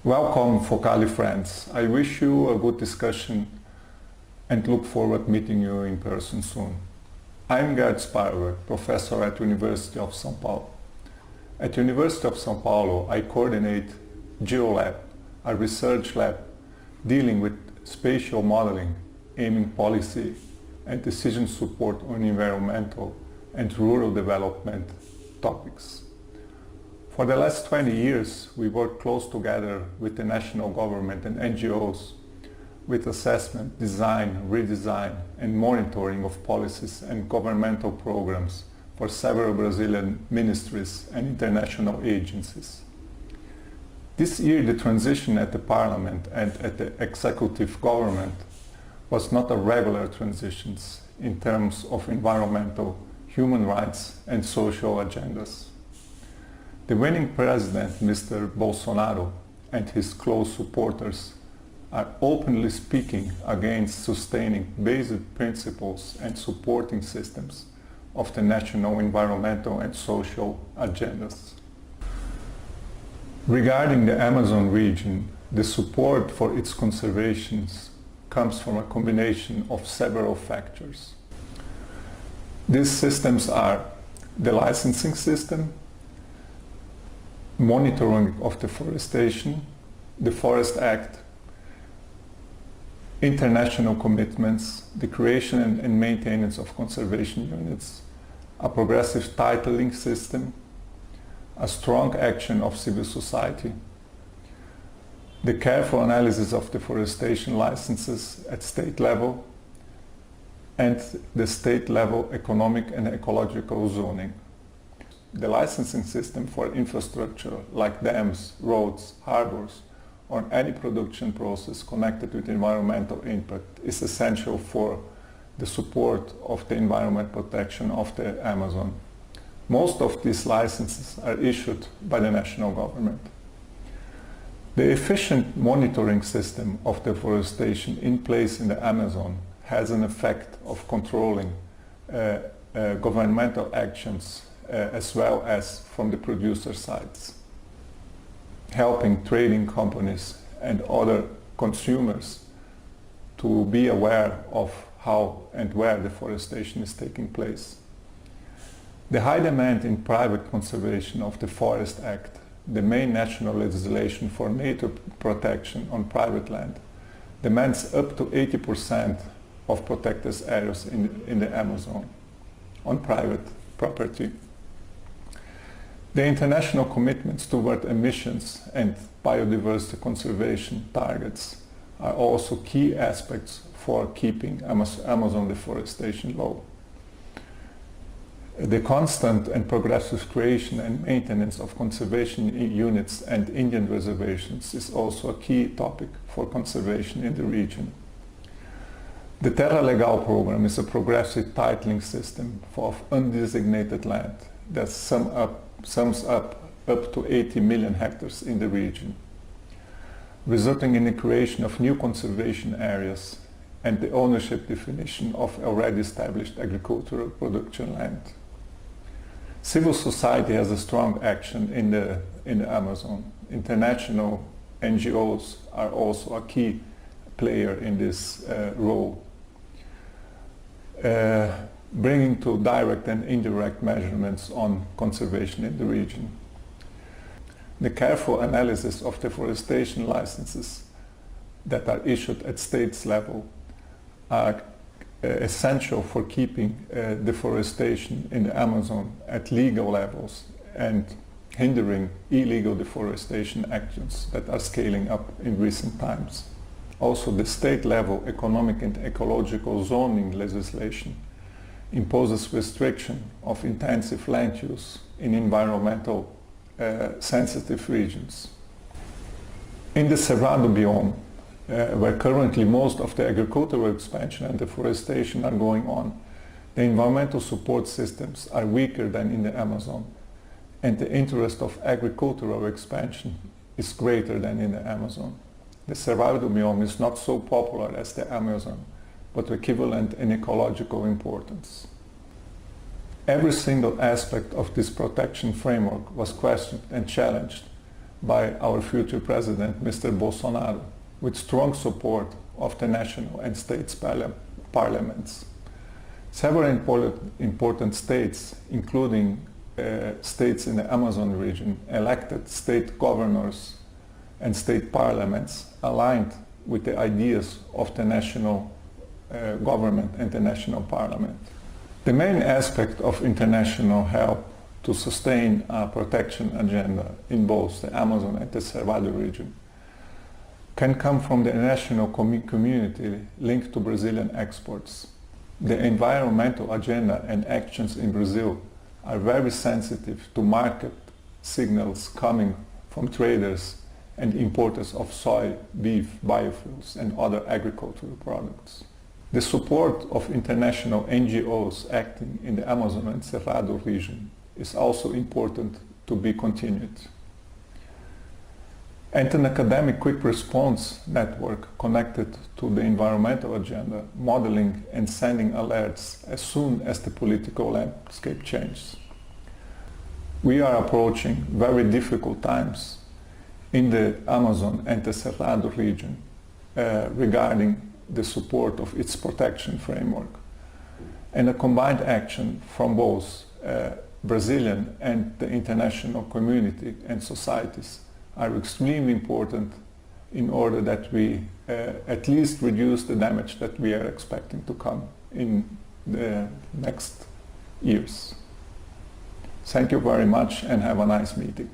Welcome, Focali friends. I wish you a good discussion and look forward meeting you in person soon. I'm Gerd, professor at University of São Paulo. At University of São Paulo, I coordinate GeoLab, a research lab dealing with spatial modeling, aiming policy and decision support on environmental and rural development topics. For the last 20 years, we worked close together with the national government and NGOs with assessment, design, redesign and monitoring of policies and governmental programs for several Brazilian ministries and international agencies. This year, the transition at the parliament and at the executive government was not a regular transition in terms of environmental, human rights and social agendas. The winning president, Mr. Bolsonaro, and his close supporters are openly speaking against sustaining basic principles and supporting systems of the national environmental and social agendas. Regarding the Amazon region, the support for its conservation comes from a combination of several factors. These systems are the licensing system, monitoring of deforestation, the Forest Act, international commitments, the creation and maintenance of conservation units, a progressive titling system, a strong action of civil society, the careful analysis of deforestation licenses at state level, and the state level economic and ecological zoning. The licensing system for infrastructure like dams, roads, harbors, or any production process connected with environmental impact is essential for the support of the environment protection of the Amazon. Most of these licenses are issued by the national government. The efficient monitoring system of deforestation in place in the Amazon has an effect of controlling governmental actions as well as from the producer sides, helping trading companies and other consumers to be aware of how and where deforestation is taking place. The high demand in private conservation of the Forest Act, the main national legislation for nature protection on private land, demands up to 80% of protected areas in the Amazon on private property. The international commitments toward emissions and biodiversity conservation targets are also key aspects for keeping Amazon deforestation low. The constant and progressive creation and maintenance of conservation units and Indian reservations is also a key topic for conservation in the region. The Terra Legal program is a progressive titling system for undesignated land that sums up to 80 million hectares in the region, resulting in the creation of new conservation areas and the ownership definition of already established agricultural production land. Civil society has a strong action in the Amazon. International NGOs are also a key player in this role, bringing to direct and indirect measurements on conservation in the region. The careful analysis of deforestation licenses that are issued at states level are essential for keeping deforestation in the Amazon at legal levels and hindering illegal deforestation actions that are scaling up in recent times. Also, the state level economic and ecological zoning legislation imposes restriction of intensive land use in environmental sensitive regions. In the Cerrado biome, where currently most of the agricultural expansion and deforestation are going on, the environmental support systems are weaker than in the Amazon, and the interest of agricultural expansion is greater than in the Amazon. The Cerrado biome is not so popular as the Amazon, but equivalent in ecological importance. Every single aspect of this protection framework was questioned and challenged by our future president, Mr. Bolsonaro, with strong support of the national and states parliaments. Several important states, including states in the Amazon region, elected state governors and state parliaments aligned with the ideas of the national government and the national parliament. The main aspect of international help to sustain a protection agenda in both the Amazon and the Cerrado region can come from the national community linked to Brazilian exports. The environmental agenda and actions in Brazil are very sensitive to market signals coming from traders and importers of soy, beef, biofuels and other agricultural products. The support of international NGOs acting in the Amazon and Cerrado region is also important to be continued. And an academic quick response network connected to the environmental agenda, modeling and sending alerts as soon as the political landscape changes. We are approaching very difficult times in the Amazon and the Cerrado region regarding the support of its protection framework. And a combined action from both Brazilian and the international community and societies are extremely important in order that we at least reduce the damage that we are expecting to come in the next years. Thank you very much and have a nice meeting.